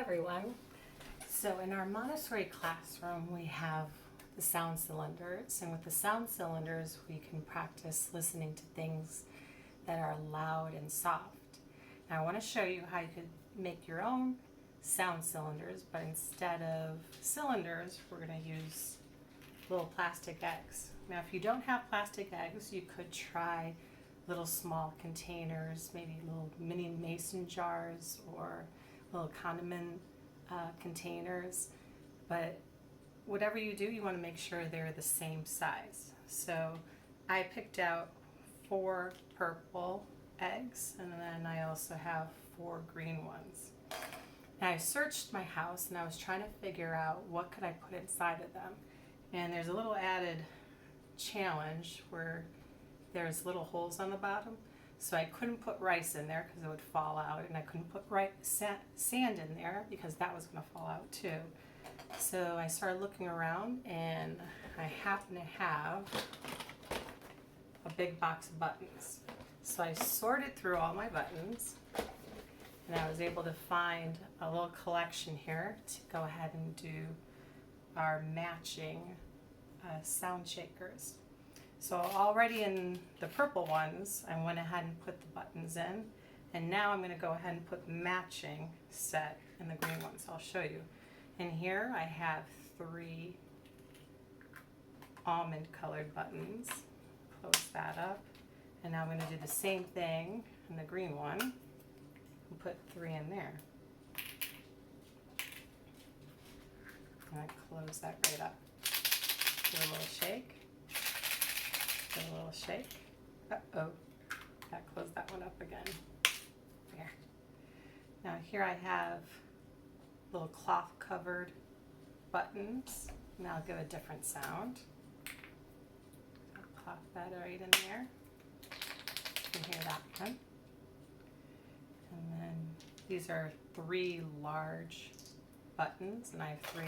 everyone. So in our Montessori classroom we have the sound cylinders, and with the sound cylinders we can practice listening to things that are loud and soft. Now I want to show you how you could make your own sound cylinders, but instead of cylinders we're going to use little plastic eggs. Now if you don't have plastic eggs, you could try little small containers, maybe little mini mason jars or little condiment containers, but whatever you do, you want to make sure they're the same size. So I picked out 4 purple eggs, and then I also have 4 green ones. Now I searched my house and I was trying to figure out what could I put inside of them, and there's a little added challenge where there's little holes on the bottom. So I couldn't put rice in there because it would fall out, and I couldn't put sand in there because that was going to fall out too. So I started looking around, and I happen to have a big box of buttons. So I sorted through all my buttons, and I was able to find a little collection here to go ahead and do our matching sound shakers. So already in the purple ones, I went ahead and put the buttons in, and now I'm going to go ahead and put matching set in the green ones. I'll show you. And here I have 3 almond colored buttons. Close that up, and now I'm going to do the same thing in the green one and put 3 in there. And I close that right up. Give it a little shake. Give it a little shake. Uh-oh. Gotta close that one up again. There. Now here I have little cloth covered buttons, and I'll give a different sound. I'll pop that right in there. You can hear that one. And then these are 3 large buttons, and I have 3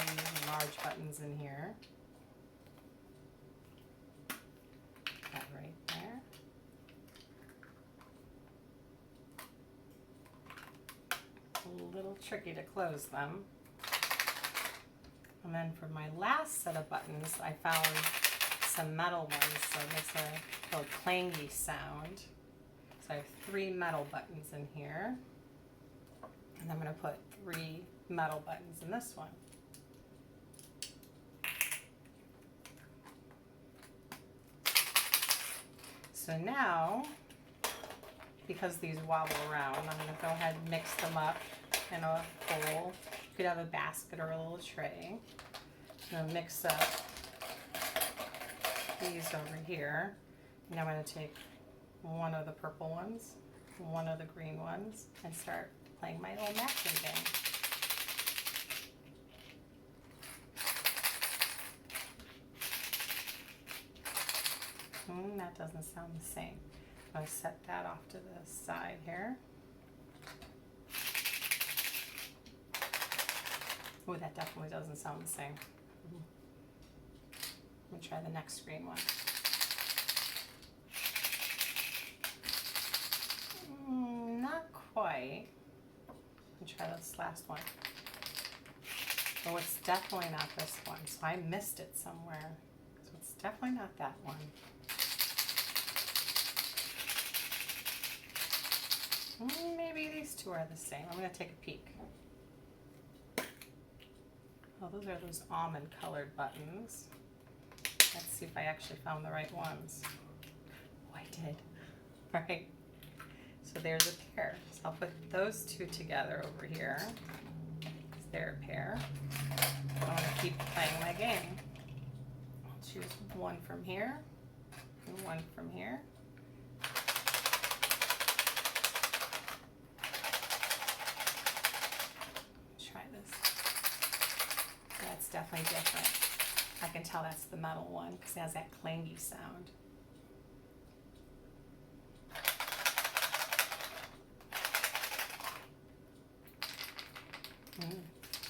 large buttons in here. That right there. A little tricky to close them. And then for my last set of buttons, I found some metal ones, so it makes a little clangy sound. So I have 3 metal buttons in here, and I'm going to put 3 metal buttons in this one. So now, because these wobble around, I'm going to go ahead and mix them up in a bowl. You could have a basket or a little tray. I'm going to mix up these over here. And I'm going to take one of the purple ones, one of the green ones, and start playing my little matching game. That doesn't sound the same. I'm going to set that off to the side here. Oh, that definitely doesn't sound the same. Let me try the next green one. Not quite. Let me try this last one. Oh, it's definitely not this one, so I missed it somewhere. So it's definitely not that one. Maybe these 2 are the same. I'm going to take a peek. Oh, those are those almond colored buttons. Let's see if I actually found the right ones. Oh, I did. All right. So there's a pair. So I'll put those 2 together over here. They're a pair. I want to keep playing my game. I'll choose one from here and one from here. Try this. That's definitely different. I can tell that's the metal one because it has that clangy sound.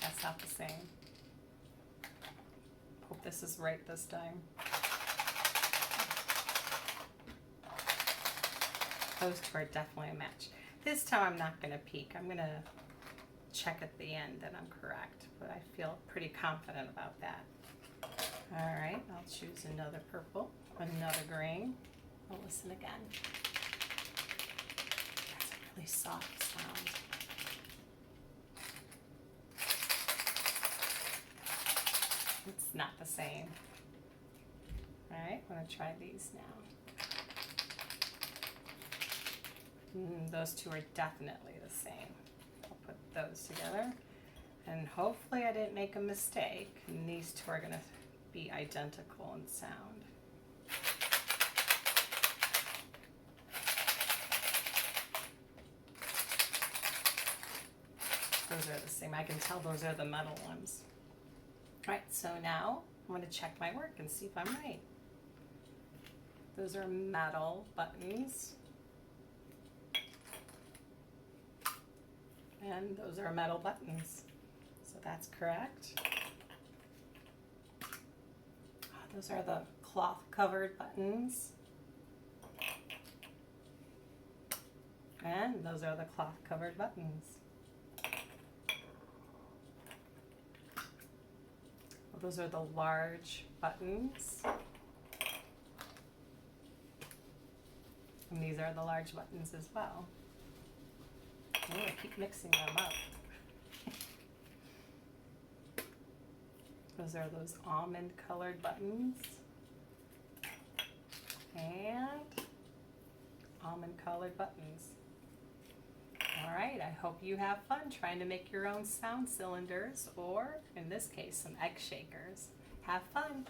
That's not the same. Hope this is right this time. Those 2 are definitely a match. This time I'm not going to peek. I'm going to check at the end that I'm correct, but I feel pretty confident about that. All right, I'll choose another purple, another green. I'll listen again. That's a really soft sound. It's not the same. All right, I'm gonna try these now. Those two are definitely the same. I'll put those together. And hopefully I didn't make a mistake. And these two are gonna be identical in sound. Those are the same. I can tell those are the metal ones. All right, so now I'm gonna check my work and see if I'm right. Those are metal buttons. And those are metal buttons. So that's correct. Those are the cloth covered buttons. And those are the cloth covered buttons. Well, those are the large buttons. And these are the large buttons as well. Oh, I keep mixing them up. Those are those almond colored buttons. And almond colored buttons. All right, I hope you have fun trying to make your own sound cylinders, or in this case, some egg shakers. Have fun.